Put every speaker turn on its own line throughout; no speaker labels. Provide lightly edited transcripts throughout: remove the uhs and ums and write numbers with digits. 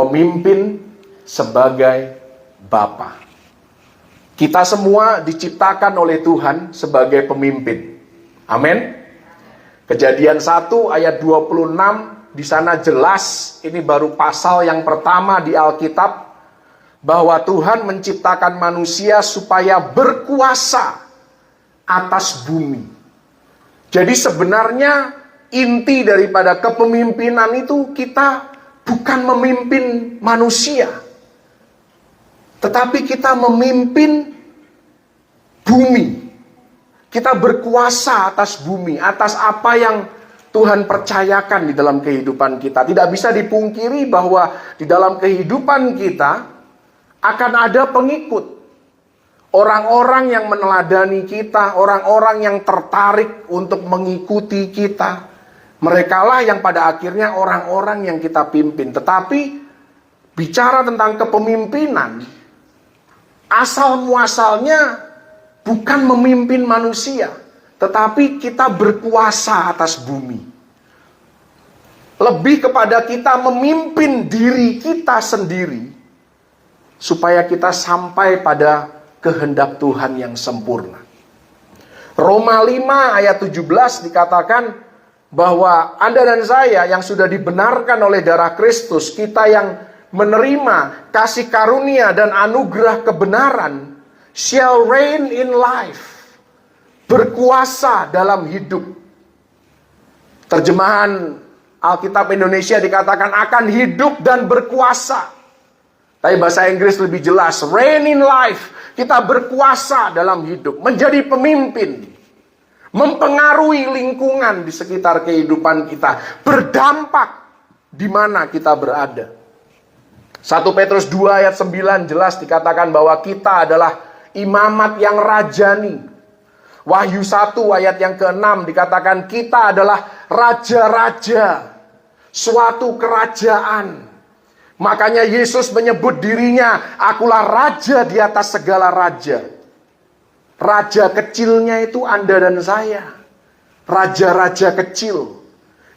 pemimpin sebagai bapa. Kita semua diciptakan oleh Tuhan sebagai pemimpin. Amin. Kejadian 1 ayat 26 di sana jelas, ini baru pasal yang pertama di Alkitab, bahwa Tuhan menciptakan manusia supaya berkuasa atas bumi. Jadi sebenarnya inti daripada kepemimpinan itu, kita bukan memimpin manusia, tetapi kita memimpin bumi. Kita berkuasa atas bumi, atas apa yang Tuhan percayakan di dalam kehidupan kita. Tidak bisa dipungkiri bahwa di dalam kehidupan kita akan ada pengikut. Orang-orang yang meneladani kita, orang-orang yang tertarik untuk mengikuti kita. Merekalah yang pada akhirnya orang-orang yang kita pimpin. Tetapi bicara tentang kepemimpinan, asal muasalnya bukan memimpin manusia, tetapi kita berkuasa atas bumi. Lebih kepada kita memimpin diri kita sendiri, supaya kita sampai pada kehendak Tuhan yang sempurna. Roma 5 ayat 17 dikatakan bahwa Anda dan saya yang sudah dibenarkan oleh darah Kristus, kita yang menerima kasih karunia dan anugerah kebenaran, shall reign in life, berkuasa dalam hidup. Terjemahan Alkitab Indonesia dikatakan akan hidup dan berkuasa. Tapi bahasa Inggris lebih jelas, reign in life. Kita berkuasa dalam hidup, menjadi pemimpin, mempengaruhi lingkungan di sekitar kehidupan kita, berdampak di mana kita berada. 1 Petrus 2 ayat 9 jelas dikatakan bahwa kita adalah imamat yang rajani. Wahyu 1 ayat yang ke-6 dikatakan kita adalah raja-raja suatu kerajaan. Makanya Yesus menyebut dirinya, akulah raja di atas segala raja. Raja kecilnya itu Anda dan saya. Raja-raja kecil.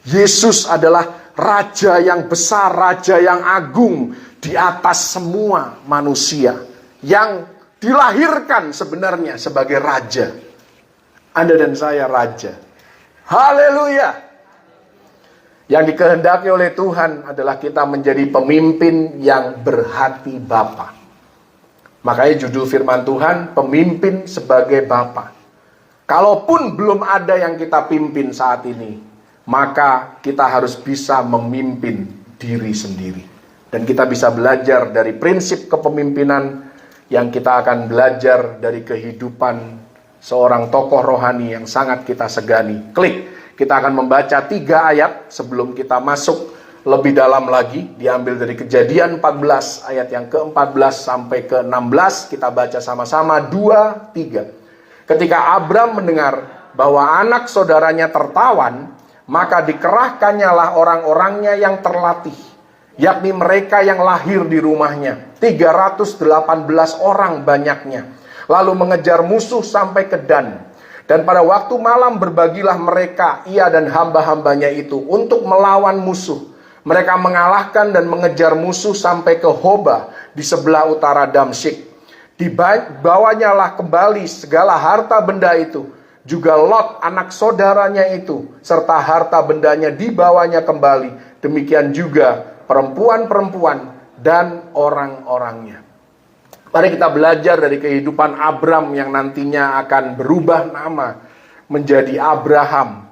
Yesus adalah raja yang besar, raja yang agung di atas semua manusia, yang dilahirkan sebenarnya sebagai raja. Anda dan saya raja. Haleluya. Yang dikehendaki oleh Tuhan adalah kita menjadi pemimpin yang berhati Bapa. Makanya judul firman Tuhan, pemimpin sebagai Bapa. Kalaupun belum ada yang kita pimpin saat ini, maka kita harus bisa memimpin diri sendiri. Dan kita bisa belajar dari prinsip kepemimpinan yang kita akan belajar dari kehidupan seorang tokoh rohani yang sangat kita segani. Klik. Kita akan membaca 3 ayat sebelum kita masuk lebih dalam lagi. Diambil dari Kejadian 14 ayat yang ke-14 sampai ke-16. Kita baca sama-sama 2, 3. Ketika Abram mendengar bahwa anak saudaranya tertawan, maka dikerahkannyalah orang-orangnya yang terlatih, yakni mereka yang lahir di rumahnya, 318 orang banyaknya, lalu mengejar musuh sampai ke Dan. Dan pada waktu malam berbagilah mereka, ia dan hamba-hambanya itu, untuk melawan musuh. Mereka mengalahkan dan mengejar musuh sampai ke Hoba di sebelah utara Damsyik. Dibawanyalah kembali segala harta benda itu, juga Lot anak saudaranya itu, serta harta bendanya dibawanya kembali. Demikian juga perempuan-perempuan dan orang-orangnya. Mari kita belajar dari kehidupan Abram yang nantinya akan berubah nama menjadi Abraham.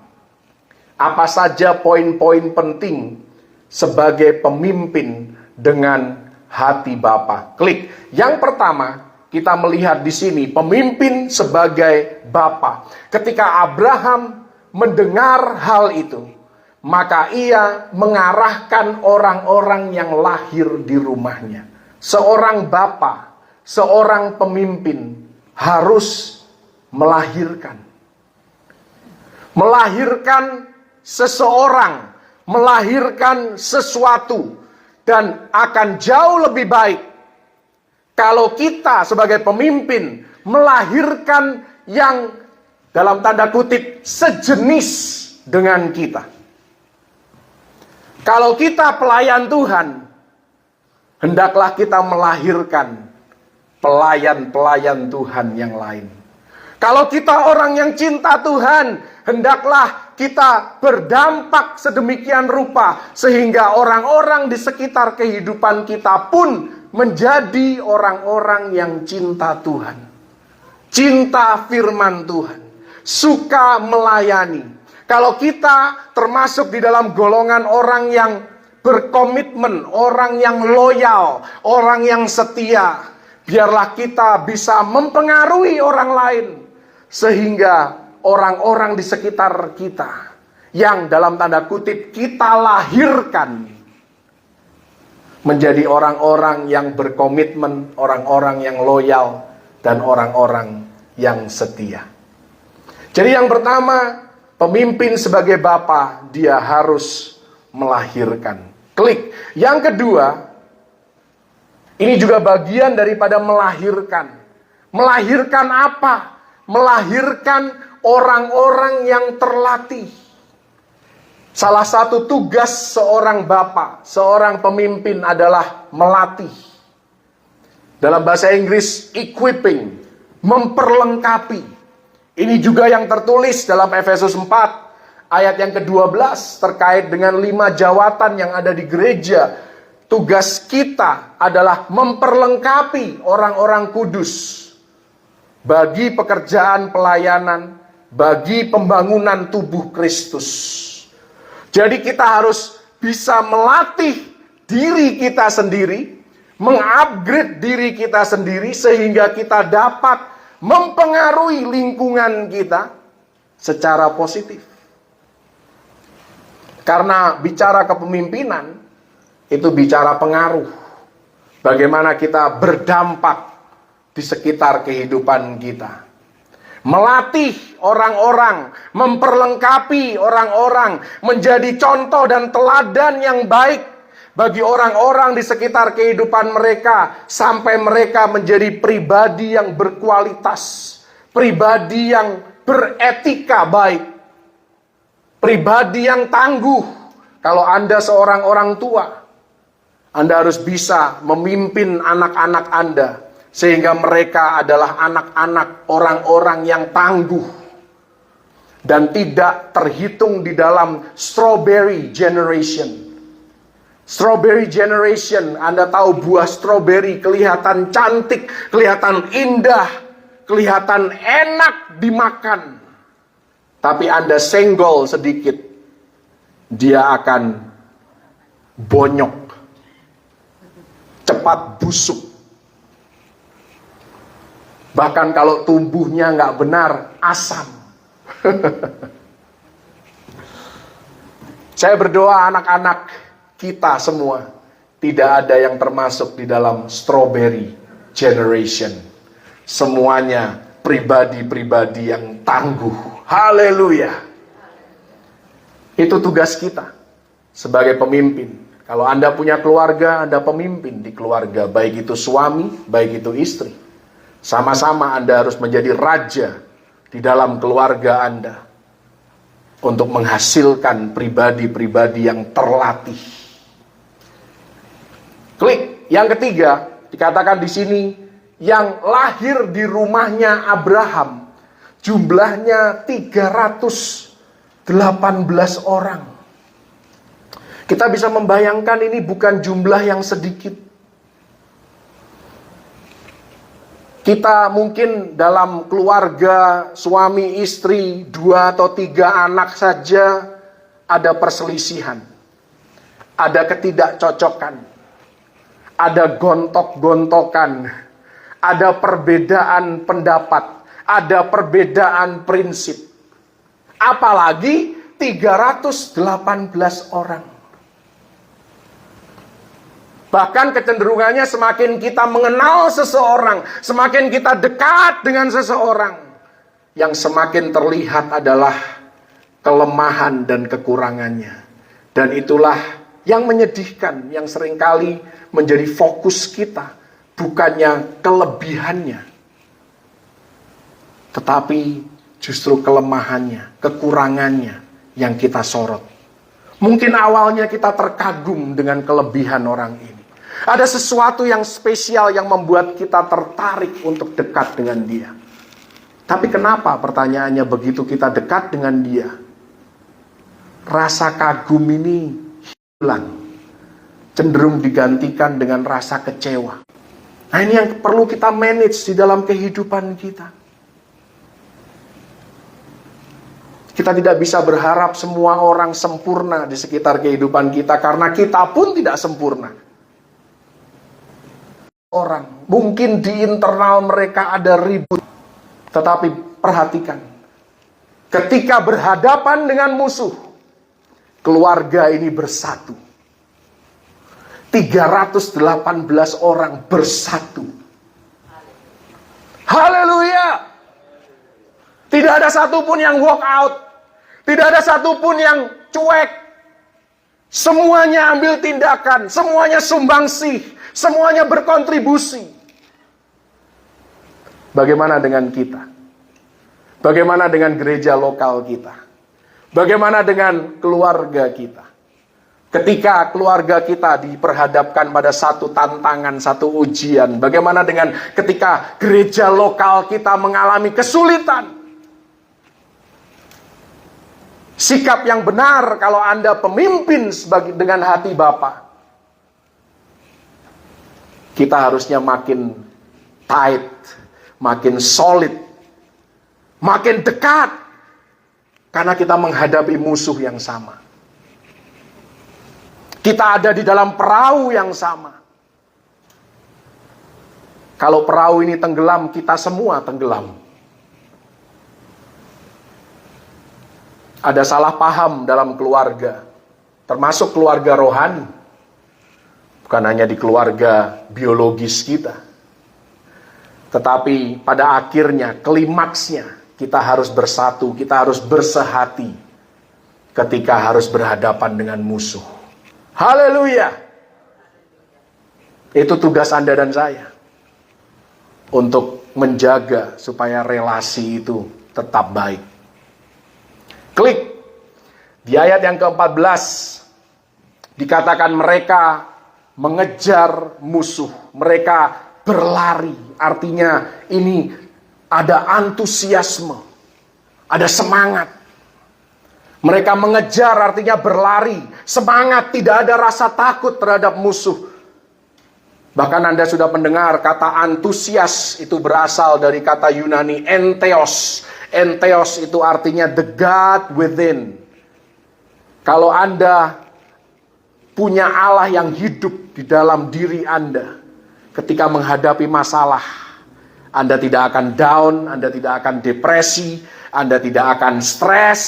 Apa saja poin-poin penting sebagai pemimpin dengan hati Bapa. Klik. Yang pertama, kita melihat di sini pemimpin sebagai Bapa. Ketika Abraham mendengar hal itu, maka ia mengarahkan orang-orang yang lahir di rumahnya. Seorang bapa, seorang pemimpin harus melahirkan. Melahirkan seseorang, melahirkan sesuatu. Dan akan jauh lebih baik kalau kita sebagai pemimpin melahirkan yang dalam tanda kutip sejenis dengan kita. Kalau kita pelayan Tuhan, hendaklah kita melahirkan pelayan-pelayan Tuhan yang lain. Kalau kita orang yang cinta Tuhan, hendaklah kita berdampak sedemikian rupa sehingga orang-orang di sekitar kehidupan kita pun menjadi orang-orang yang cinta Tuhan, cinta firman Tuhan, suka melayani. Kalau kita termasuk di dalam golongan orang yang berkomitmen, orang yang loyal, orang yang setia, biarlah kita bisa mempengaruhi orang lain sehingga orang-orang di sekitar kita yang dalam tanda kutip kita lahirkan menjadi orang-orang yang berkomitmen, orang-orang yang loyal, dan orang-orang yang setia. Jadi yang pertama, pemimpin sebagai bapa, dia harus melahirkan. Klik. Yang kedua, ini juga bagian daripada melahirkan. Melahirkan apa? Melahirkan orang-orang yang terlatih. Salah satu tugas seorang bapa, seorang pemimpin adalah melatih. Dalam bahasa Inggris, equipping, memperlengkapi. Ini juga yang tertulis dalam Efesus 4 ayat yang ke-12 terkait dengan 5 jawatan yang ada di gereja. Tugas kita adalah memperlengkapi orang-orang kudus bagi pekerjaan pelayanan, bagi pembangunan tubuh Kristus. Jadi kita harus bisa melatih diri kita sendiri, mengupgrade diri kita sendiri sehingga kita dapat mempengaruhi lingkungan kita secara positif. Karena bicara kepemimpinan itu bicara pengaruh. Bagaimana kita berdampak di sekitar kehidupan kita. Melatih orang-orang, memperlengkapi orang-orang, menjadi contoh dan teladan yang baik bagi orang-orang di sekitar kehidupan mereka, sampai mereka menjadi pribadi yang berkualitas, pribadi yang beretika baik, pribadi yang tangguh. Kalau Anda seorang orang tua, Anda harus bisa memimpin anak-anak Anda sehingga mereka adalah anak-anak orang-orang yang tangguh dan tidak terhitung di dalam strawberry generation. Strawberry generation, Anda tahu buah strawberry kelihatan cantik, kelihatan indah, kelihatan enak dimakan. Tapi Anda senggol sedikit, dia akan bonyok, cepat busuk. Bahkan kalau tumbuhnya nggak benar, asam. Saya berdoa anak-anak kita semua tidak ada yang termasuk di dalam strawberry generation. Semuanya pribadi-pribadi yang tangguh. Haleluya. Itu tugas kita sebagai pemimpin. Kalau Anda punya keluarga, Anda pemimpin di keluarga, baik itu suami, baik itu istri. Sama-sama Anda harus menjadi raja di dalam keluarga Anda untuk menghasilkan pribadi-pribadi yang terlatih. Klik. Yang ketiga, dikatakan di sini yang lahir di rumahnya Abraham, jumlahnya 318 orang. Kita bisa membayangkan ini bukan jumlah yang sedikit. Kita mungkin dalam keluarga suami istri 2 atau 3 anak saja ada perselisihan, ada ketidakcocokan, ada gontok-gontokan, ada perbedaan pendapat, ada perbedaan prinsip. Apalagi 318 orang. Bahkan kecenderungannya semakin kita mengenal seseorang, semakin kita dekat dengan seseorang, yang semakin terlihat adalah kelemahan dan kekurangannya. Dan itulah yang menyedihkan, yang seringkali menjadi fokus kita, bukannya kelebihannya, tetapi justru kelemahannya, kekurangannya yang kita sorot. Mungkin awalnya kita terkagum dengan kelebihan orang ini. Ada sesuatu yang spesial yang membuat kita tertarik untuk dekat dengan dia. Tapi kenapa pertanyaannya begitu kita dekat dengan dia, rasa kagum ini hilang, cenderung digantikan dengan rasa kecewa. Nah, ini yang perlu kita manage di dalam kehidupan kita. Kita tidak bisa berharap semua orang sempurna di sekitar kehidupan kita, karena kita pun tidak sempurna. Orang, mungkin di internal mereka ada ribut, tetapi perhatikan, ketika berhadapan dengan musuh, keluarga ini bersatu. 318 orang bersatu. Haleluya. Tidak ada satupun yang walk out. Tidak ada satupun yang cuek. Semuanya ambil tindakan. Semuanya sumbangsih. Semuanya berkontribusi. Bagaimana dengan kita? Bagaimana dengan gereja lokal kita? Bagaimana dengan keluarga kita? Ketika keluarga kita diperhadapkan pada satu tantangan, satu ujian, bagaimana dengan ketika gereja lokal kita mengalami kesulitan? Sikap yang benar kalau Anda pemimpin dengan hati Bapa, kita harusnya makin tight, makin solid, makin dekat, karena kita menghadapi musuh yang sama. Kita ada di dalam perahu yang sama. Kalau perahu ini tenggelam, kita semua tenggelam. Ada salah paham dalam keluarga, termasuk keluarga rohani. Bukan hanya di keluarga biologis kita. Tetapi pada akhirnya, klimaksnya, kita harus bersatu, kita harus bersehati ketika harus berhadapan dengan musuh. Haleluya. Itu tugas Anda dan saya, untuk menjaga supaya relasi itu tetap baik. Klik. Di ayat yang ke-14 dikatakan mereka mengejar musuh, mereka berlari. Artinya ini ada antusiasme, ada semangat. Mereka mengejar artinya berlari, semangat, tidak ada rasa takut terhadap musuh. Bahkan Anda sudah mendengar kata antusias itu berasal dari kata Yunani entheos. Entheos itu artinya the God within. Kalau Anda punya Allah yang hidup di dalam diri Anda, ketika menghadapi masalah, Anda tidak akan down, Anda tidak akan depresi, Anda tidak akan stres,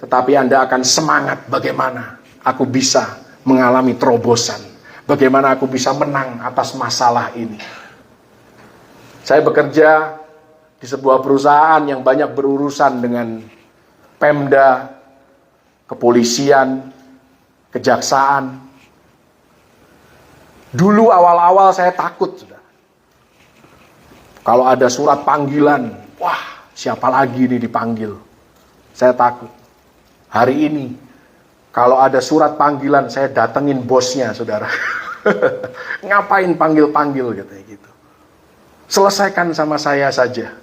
tetapi Anda akan semangat bagaimana aku bisa mengalami terobosan. Bagaimana aku bisa menang atas masalah ini. Saya bekerja di sebuah perusahaan yang banyak berurusan dengan Pemda, kepolisian, kejaksaan. Dulu awal-awal saya takut. Kalau ada surat panggilan, wah siapa lagi ini dipanggil. Saya takut. Hari ini, kalau ada surat panggilan, saya datengin bosnya, saudara. Ngapain panggil-panggil, katanya gitu. Selesaikan sama saya saja.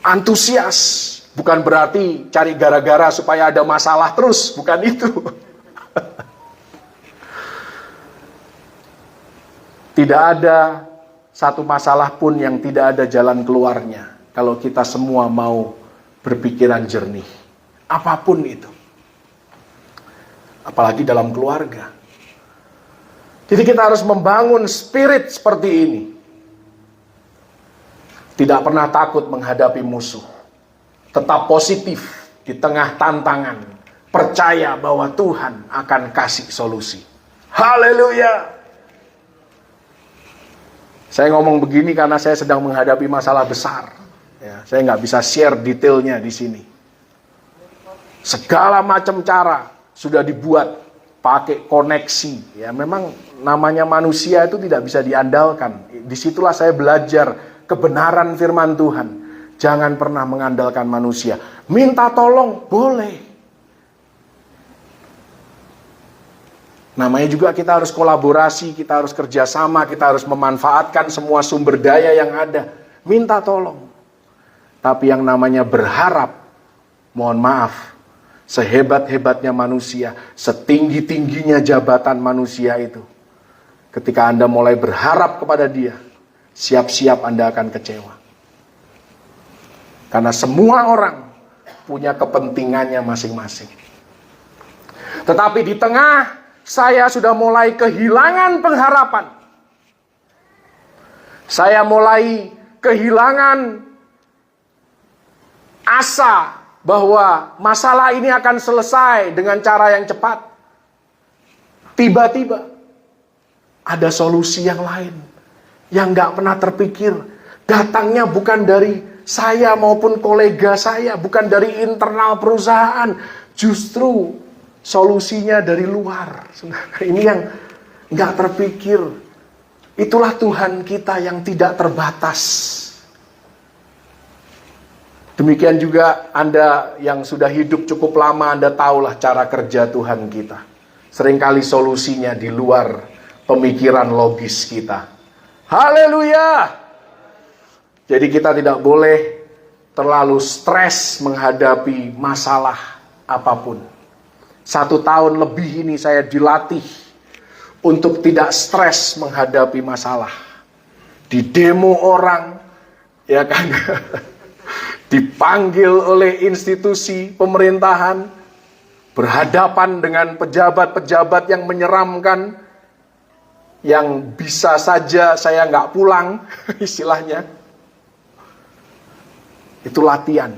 Antusias, bukan berarti cari gara-gara supaya ada masalah terus, bukan itu. Tidak ada satu masalah pun yang tidak ada jalan keluarnya, kalau kita semua mau berpikiran jernih, apapun itu, apalagi dalam keluarga. Jadi kita harus membangun spirit seperti ini, tidak pernah takut menghadapi musuh, tetap positif di tengah tantangan, percaya bahwa Tuhan akan kasih solusi. Haleluya. Saya ngomong begini karena saya sedang menghadapi masalah besar. Ya, saya nggak bisa share detailnya di sini. Segala macam cara sudah dibuat pakai koneksi. Ya, memang namanya manusia itu tidak bisa diandalkan. Disitulah saya belajar kebenaran firman Tuhan. Jangan pernah mengandalkan manusia. Minta tolong boleh, Namanya juga kita harus kolaborasi, kita harus kerjasama, kita harus memanfaatkan semua sumber daya yang ada. Minta tolong. Tapi yang namanya berharap, mohon maaf, sehebat-hebatnya manusia, setinggi-tingginya jabatan manusia itu, ketika Anda mulai berharap kepada dia, siap-siap Anda akan kecewa. Karena semua orang punya kepentingannya masing-masing. Tetapi di tengah saya sudah mulai kehilangan pengharapan. Saya mulai kehilangan asa bahwa masalah ini akan selesai dengan cara yang cepat. Tiba-tiba ada solusi yang lain yang gak pernah terpikir. Datangnya bukan dari saya maupun kolega saya, bukan dari internal perusahaan. Justru solusinya dari luar. Ini yang gak terpikir. Itulah Tuhan kita yang tidak terbatas. Demikian juga Anda yang sudah hidup cukup lama, Anda tahulah cara kerja Tuhan kita. Seringkali solusinya di luar pemikiran logis kita. Haleluya! Jadi kita tidak boleh terlalu stres menghadapi masalah apapun. 1 tahun lebih ini saya dilatih untuk tidak stres menghadapi masalah. Di demo orang, ya kan, dipanggil oleh institusi pemerintahan, berhadapan dengan pejabat-pejabat yang menyeramkan, yang bisa saja saya nggak pulang, istilahnya. Itu latihan,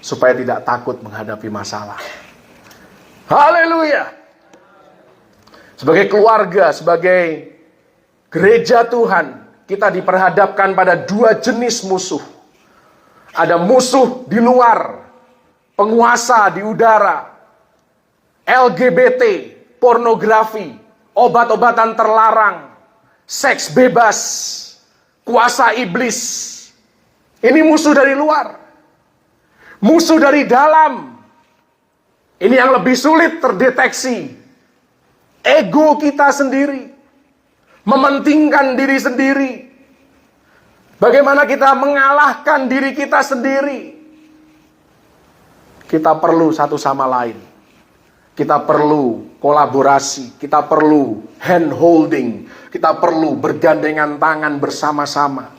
supaya tidak takut menghadapi masalah. Haleluya! Sebagai keluarga, sebagai gereja Tuhan, kita diperhadapkan pada 2 jenis musuh. Ada musuh di luar, penguasa di udara, LGBT, pornografi, obat-obatan terlarang, seks bebas, kuasa iblis. Ini musuh dari luar. Musuh dari dalam, ini yang lebih sulit terdeteksi. Ego kita sendiri, mementingkan diri sendiri. Bagaimana kita mengalahkan diri kita sendiri. Kita perlu satu sama lain. Kita perlu kolaborasi, kita perlu hand holding, kita perlu bergandengan tangan bersama-sama.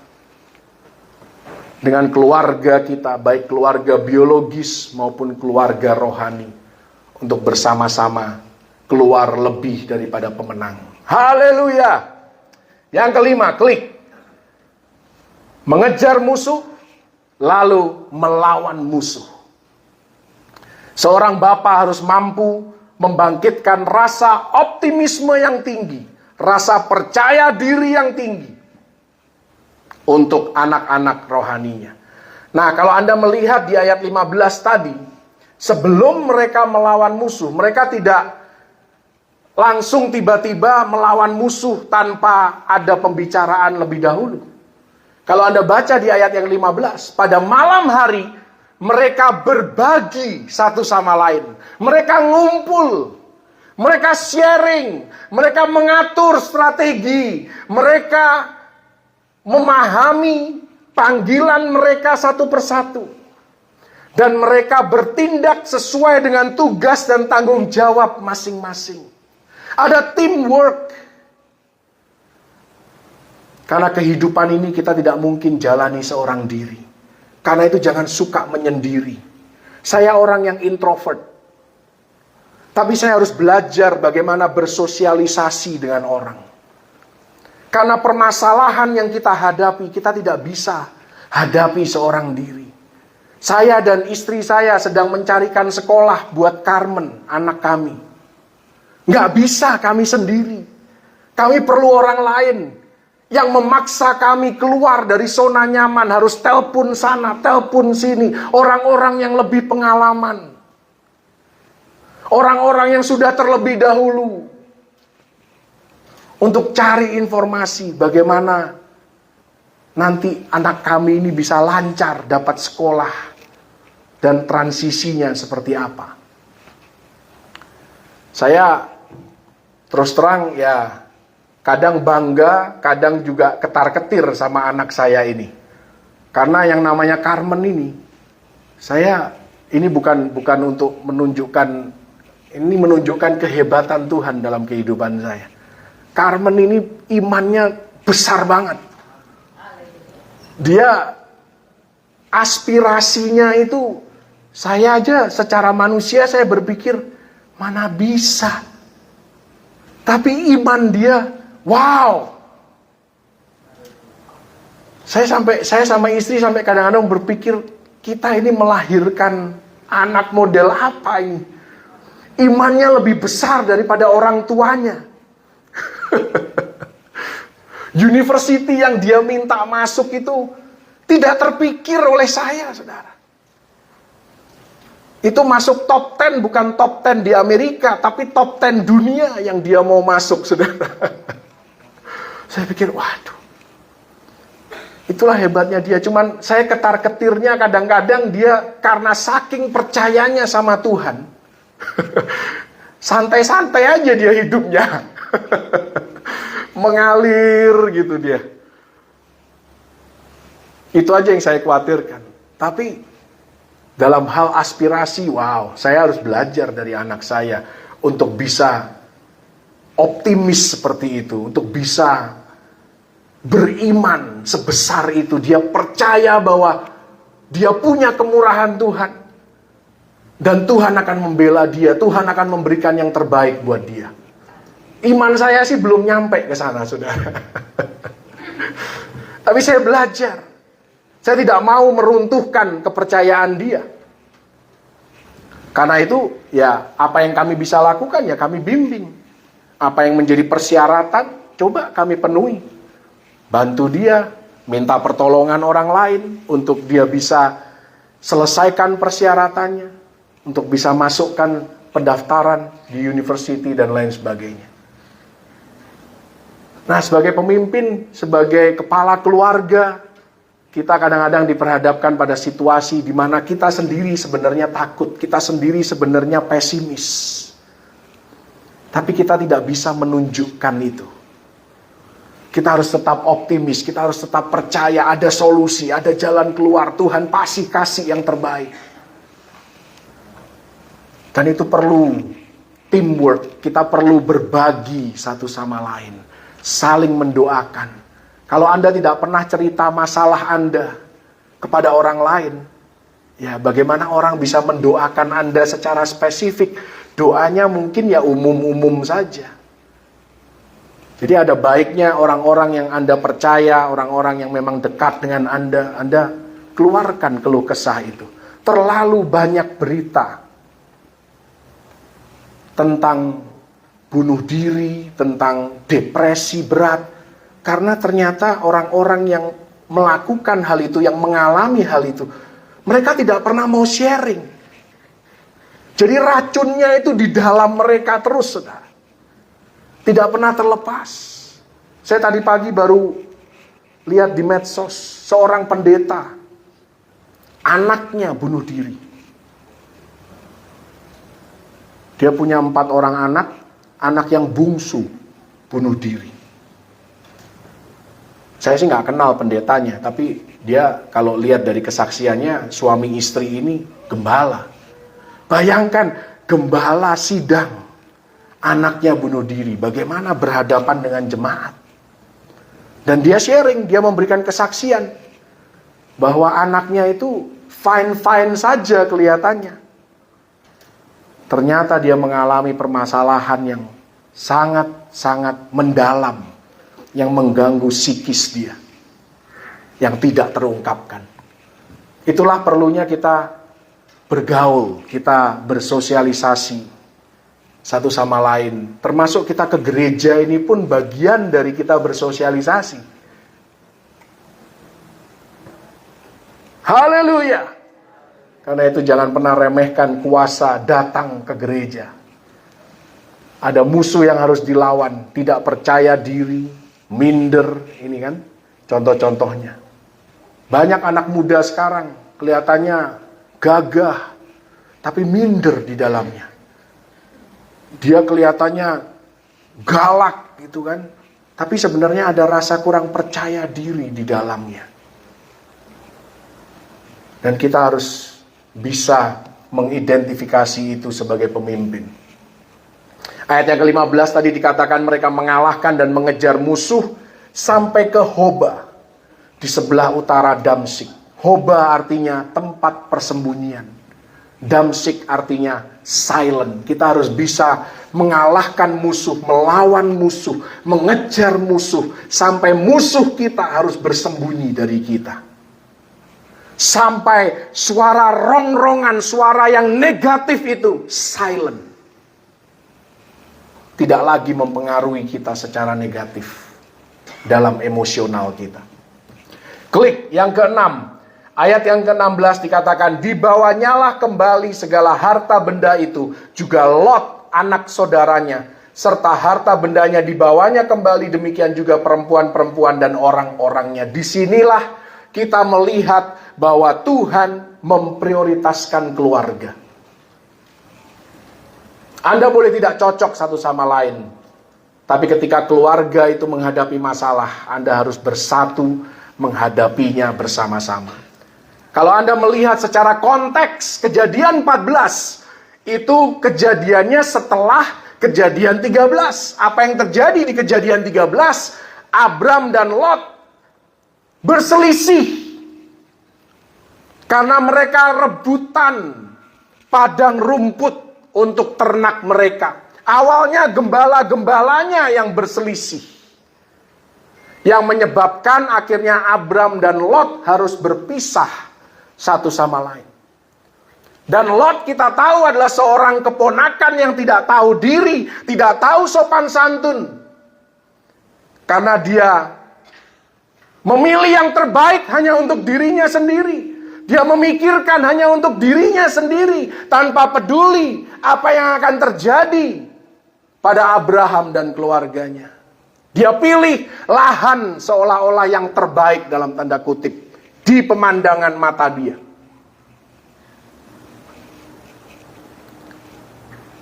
Dengan keluarga kita, baik keluarga biologis maupun keluarga rohani. Untuk bersama-sama keluar lebih daripada pemenang. Haleluya! Yang kelima, klik. Mengejar musuh, lalu melawan musuh. Seorang bapak harus mampu membangkitkan rasa optimisme yang tinggi, rasa percaya diri yang tinggi untuk anak-anak rohaninya. Nah, kalau Anda melihat di ayat 15 tadi, sebelum mereka melawan musuh, mereka tidak langsung tiba-tiba melawan musuh tanpa ada pembicaraan lebih dahulu. Kalau Anda baca di ayat yang 15, pada malam hari mereka berbagi satu sama lain. Mereka ngumpul, mereka sharing, mereka mengatur strategi, mereka memahami panggilan mereka satu persatu. Dan mereka bertindak sesuai dengan tugas dan tanggung jawab masing-masing. Ada teamwork. Karena kehidupan ini kita tidak mungkin jalani seorang diri. Karena itu jangan suka menyendiri. Saya orang yang introvert. Tapi saya harus belajar bagaimana bersosialisasi dengan orang. Karena permasalahan yang kita hadapi, kita tidak bisa hadapi seorang diri. Saya dan istri saya sedang mencarikan sekolah buat Carmen, anak kami. Nggak bisa kami sendiri. Kami perlu orang lain yang memaksa kami keluar dari zona nyaman. Harus telepon sana, telepon sini. Orang-orang yang lebih pengalaman. Orang-orang yang sudah terlebih dahulu. Untuk cari informasi bagaimana nanti anak kami ini bisa lancar dapat sekolah. Dan transisinya seperti apa. Saya Terus terang ya, kadang bangga, kadang juga ketar-ketir sama anak saya ini. Karena yang namanya Carmen ini, ini bukan untuk menunjukkan, ini menunjukkan kehebatan Tuhan dalam kehidupan saya. Carmen ini imannya besar banget. Dia aspirasinya itu, saya aja secara manusia saya berpikir, mana bisa. Tapi iman dia, wow. Saya sama istri sampai kadang-kadang berpikir, kita ini melahirkan anak model apa ini? Imannya lebih besar daripada orang tuanya. University yang dia minta masuk itu tidak terpikir oleh saya, saudara. Itu masuk top 10, bukan top 10 di Amerika, tapi top 10 dunia yang dia mau masuk, saudara. Saya pikir, waduh. Itulah hebatnya dia. Cuman saya ketar-ketirnya kadang-kadang dia karena saking percayanya sama Tuhan. Santai-santai aja dia hidupnya. Mengalir gitu dia. Itu aja yang saya khawatirkan. Tapi dalam hal aspirasi, wow, saya harus belajar dari anak saya untuk bisa optimis seperti itu, untuk bisa beriman sebesar itu. Dia percaya bahwa dia punya kemurahan Tuhan. Dan Tuhan akan membela dia, Tuhan akan memberikan yang terbaik buat dia. Iman saya sih belum nyampe ke sana, saudara. Tapi saya belajar. Saya tidak mau meruntuhkan kepercayaan dia. Karena itu, ya apa yang kami bisa lakukan, ya kami bimbing. Apa yang menjadi persyaratan, coba kami penuhi. Bantu dia, minta pertolongan orang lain, untuk dia bisa selesaikan persyaratannya, untuk bisa masukkan pendaftaran di university dan lain sebagainya. Nah, sebagai pemimpin, sebagai kepala keluarga, kita kadang-kadang diperhadapkan pada situasi di mana kita sendiri sebenarnya takut, kita sendiri sebenarnya pesimis. Tapi kita tidak bisa menunjukkan itu. Kita harus tetap optimis, kita harus tetap percaya ada solusi, ada jalan keluar, Tuhan pasti kasih yang terbaik. Dan itu perlu teamwork, kita perlu berbagi satu sama lain, saling mendoakan. Kalau Anda tidak pernah cerita masalah Anda kepada orang lain, ya bagaimana orang bisa mendoakan Anda secara spesifik? Doanya mungkin ya umum-umum saja. Jadi ada baiknya orang-orang yang Anda percaya, orang-orang yang memang dekat dengan Anda keluarkan keluh kesah itu. Terlalu banyak berita tentang bunuh diri, tentang depresi berat. Karena ternyata orang-orang yang melakukan hal itu, yang mengalami hal itu, mereka tidak pernah mau sharing. Jadi racunnya itu di dalam mereka terus, saudara. Tidak pernah terlepas. Saya tadi pagi baru lihat di medsos, seorang pendeta, anaknya bunuh diri. Dia punya 4 orang anak yang bungsu bunuh diri. Saya sih nggak kenal pendetanya, tapi dia kalau lihat dari kesaksiannya, suami istri ini gembala. Bayangkan, gembala sidang, anaknya bunuh diri, bagaimana berhadapan dengan jemaat. Dan dia sharing, dia memberikan kesaksian, bahwa anaknya itu fine-fine saja kelihatannya. Ternyata dia mengalami permasalahan yang sangat-sangat mendalam, yang mengganggu psikis dia, yang tidak terungkapkan. Itulah perlunya kita bergaul, kita bersosialisasi satu sama lain. Termasuk kita ke gereja ini pun bagian dari kita bersosialisasi. Haleluya! Karena itu jangan pernah remehkan kuasa datang ke gereja. Ada musuh yang harus dilawan, tidak percaya diri, minder, ini kan contoh-contohnya. Banyak anak muda sekarang kelihatannya gagah, tapi minder di dalamnya. Dia kelihatannya galak gitu kan. Tapi sebenarnya ada rasa kurang percaya diri di dalamnya. Dan kita harus bisa mengidentifikasi itu sebagai pemimpin. Ayat yang ke-15 tadi dikatakan mereka mengalahkan dan mengejar musuh sampai ke Hoba di sebelah utara Damsyik. Hoba artinya tempat persembunyian. Damsyik artinya silent. Kita harus bisa mengalahkan musuh, melawan musuh, mengejar musuh sampai musuh kita harus bersembunyi dari kita. Sampai suara rongrongan, suara yang negatif itu silent. Tidak lagi mempengaruhi kita secara negatif dalam emosional kita. Klik yang ke-6. Ayat yang ke-16 dikatakan, dibawanyalah kembali segala harta benda itu, juga Lot anak saudaranya, serta harta bendanya dibawanya kembali, demikian juga perempuan-perempuan dan orang-orangnya. Disinilah kita melihat bahwa Tuhan memprioritaskan keluarga. Anda boleh tidak cocok satu sama lain, tapi ketika keluarga itu menghadapi masalah, Anda harus bersatu menghadapinya bersama-sama. Kalau Anda melihat secara konteks kejadian 14, itu kejadiannya setelah kejadian 13. Apa yang terjadi di kejadian 13? Abram dan Lot berselisih. Karena mereka rebutan padang rumput untuk ternak mereka. Awalnya gembala-gembalanya yang berselisih. Yang menyebabkan akhirnya Abram dan Lot harus berpisah satu sama lain. Dan Lot kita tahu adalah seorang keponakan yang tidak tahu diri, tidak tahu sopan santun. Karena dia memilih yang terbaik hanya untuk dirinya sendiri. Dia memikirkan hanya untuk dirinya sendiri, tanpa peduli apa yang akan terjadi pada Abraham dan keluarganya. Dia pilih lahan seolah-olah yang terbaik dalam tanda kutip di pemandangan mata dia.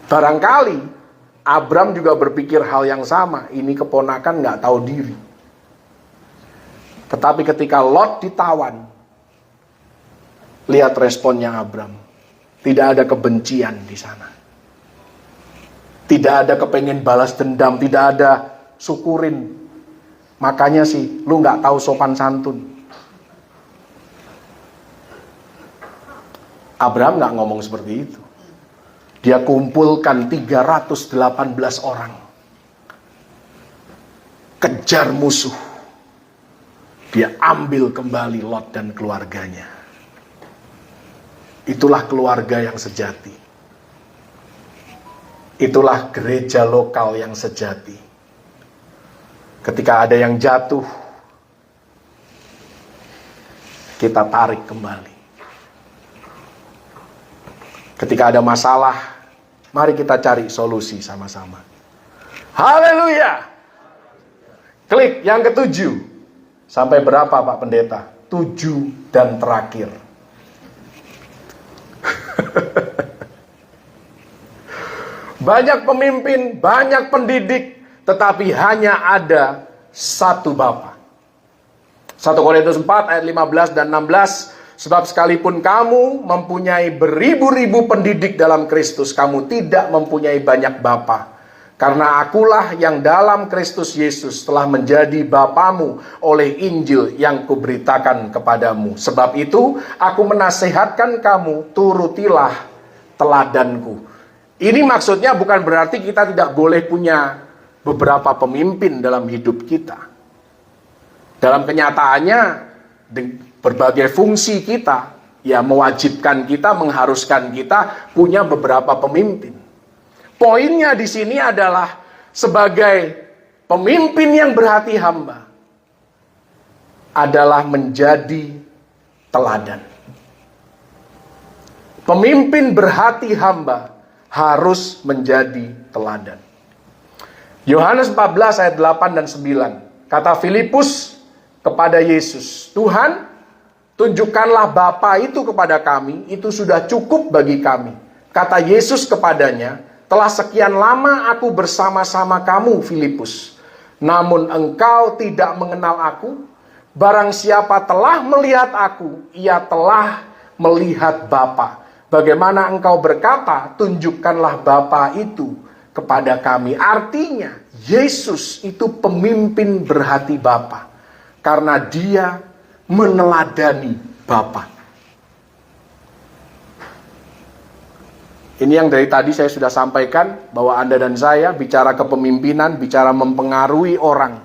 Barangkali Abram juga berpikir hal yang sama. Ini keponakan nggak tahu diri. Tetapi ketika Lot ditawan, lihat responnya Abram. Tidak ada kebencian di sana. Tidak ada kepengen balas dendam. Tidak ada syukurin. Makanya sih, lu nggak tahu sopan santun. Abraham nggak ngomong seperti itu. Dia kumpulkan 318 orang. Kejar musuh. Dia ambil kembali Lot dan keluarganya. Itulah keluarga yang sejati. Itulah gereja lokal yang sejati. Ketika ada yang jatuh, kita tarik kembali. Ketika ada masalah, mari kita cari solusi sama-sama. Haleluya. Klik yang ke-7. Sampai berapa Pak Pendeta? 7 dan terakhir. Banyak pemimpin, banyak pendidik, tetapi hanya ada satu Bapa. 1 Korintus 4 ayat 15 dan 16. Sebab sekalipun kamu mempunyai beribu-ribu pendidik dalam Kristus, kamu tidak mempunyai banyak bapa. Karena akulah yang dalam Kristus Yesus telah menjadi bapamu oleh Injil yang kuberitakan kepadamu. Sebab itu, aku menasihatkan kamu, turutilah teladanku. Ini maksudnya bukan berarti kita tidak boleh punya beberapa pemimpin dalam hidup kita. Dalam kenyataannya, berbagai fungsi kita, ya mewajibkan kita, mengharuskan kita punya beberapa pemimpin. Poinnya di sini adalah sebagai pemimpin yang berhati hamba adalah menjadi teladan. Pemimpin berhati hamba harus menjadi teladan. Yohanes 14 ayat 8 dan 9. Kata Filipus kepada Yesus, Tuhan, tunjukkanlah Bapa itu kepada kami, itu sudah cukup bagi kami. Kata Yesus kepadanya, Telah sekian lama aku bersama-sama kamu, Filipus. Namun engkau tidak mengenal aku. Barang siapa telah melihat aku, ia telah melihat Bapa. Bagaimana engkau berkata, tunjukkanlah Bapa itu kepada kami. Artinya, Yesus itu pemimpin berhati Bapa. Karena dia meneladani Bapa. Ini yang dari tadi saya sudah sampaikan, bahwa Anda dan saya bicara kepemimpinan, bicara mempengaruhi orang.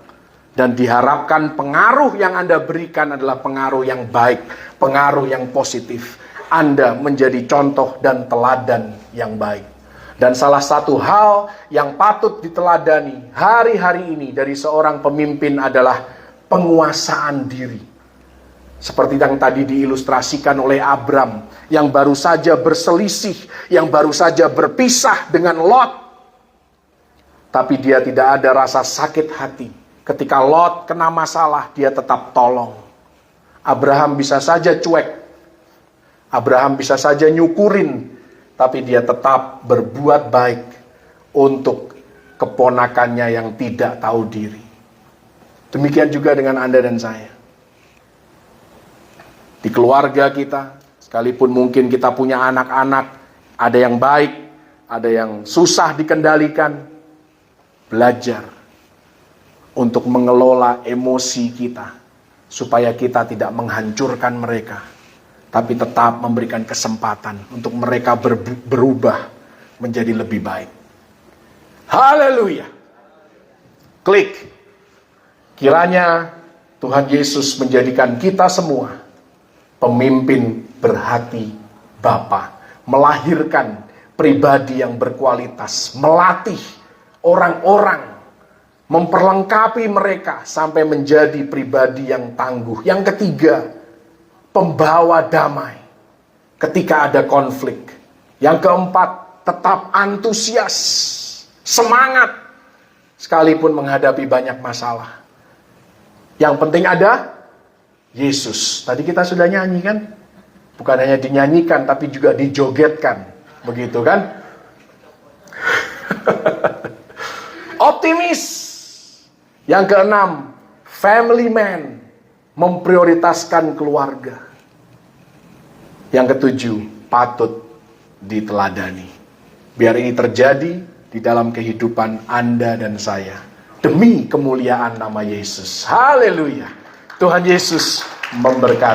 Dan diharapkan pengaruh yang Anda berikan adalah pengaruh yang baik, pengaruh yang positif. Anda menjadi contoh dan teladan yang baik. Dan salah satu hal yang patut diteladani hari-hari ini dari seorang pemimpin adalah penguasaan diri. Seperti yang tadi diilustrasikan oleh Abram, yang baru saja berselisih, yang baru saja berpisah dengan Lot. Tapi dia tidak ada rasa sakit hati. Ketika Lot kena masalah, dia tetap tolong. Abraham bisa saja cuek. Abraham bisa saja nyukurin. Tapi dia tetap berbuat baik untuk keponakannya yang tidak tahu diri. Demikian juga dengan Anda dan saya. Di keluarga kita, sekalipun mungkin kita punya anak-anak, ada yang baik, ada yang susah dikendalikan. Belajar untuk mengelola emosi kita, supaya kita tidak menghancurkan mereka, tapi tetap memberikan kesempatan untuk mereka berubah menjadi lebih baik. Haleluya. Klik. Kiranya Tuhan Yesus menjadikan kita semua pemimpin berhati Bapa, melahirkan pribadi yang berkualitas, melatih orang-orang, memperlengkapi mereka sampai menjadi pribadi yang tangguh. Yang ketiga, pembawa damai ketika ada konflik. Yang keempat, tetap antusias, semangat sekalipun menghadapi banyak masalah. Yang penting ada Yesus. Tadi kita sudah nyanyi kan? Bukan hanya dinyanyikan, tapi juga dijogetkan. Begitu kan? Optimis. Yang keenam, family man. Memprioritaskan keluarga. Yang ketujuh, patut diteladani. Biar ini terjadi di dalam kehidupan Anda dan saya. Demi kemuliaan nama Yesus. Haleluya. Tuhan Yesus memberkati.